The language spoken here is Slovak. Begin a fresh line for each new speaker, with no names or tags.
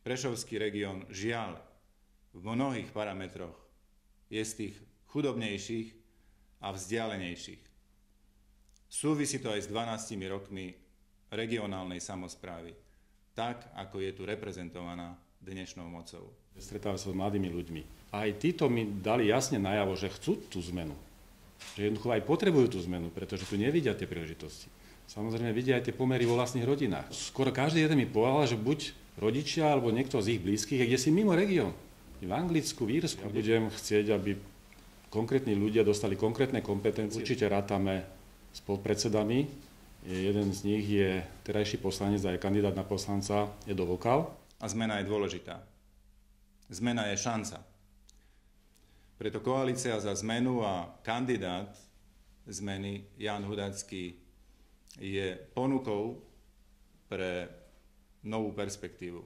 Prešovský región žiaľ v mnohých parametroch je z tých chudobnejších a vzdialenejších. Súvisí to aj s 12 rokmi regionálnej samosprávy, tak ako je tu reprezentovaná dnešnou mocou.
Stretávam sa s mladými ľuďmi. Aj títo mi dali jasne najavo, že chcú tú zmenu. Že jednoducho aj potrebujú tú zmenu, pretože tu nevidia tie príležitosti. Samozrejme vidia aj tie pomery vo vlastných rodinách. Skoro každý jeden mi povedal, že buď rodičia alebo niekto z ich blízkych je kdesi mimo región. V Anglicku, v Írsku. Ja budem chcieť, aby konkrétni ľudia dostali konkrétne kompetencie. Určite rátame s podpredsedami. Jeden z nich je terajší poslanec a je kandidát na poslanca Edo Vokal.
A zmena je dôležitá. Zmena je šanca. Preto Koalícia za zmenu a kandidát zmeny Ján Hudáčsky je ponukou pre novú perspektívu.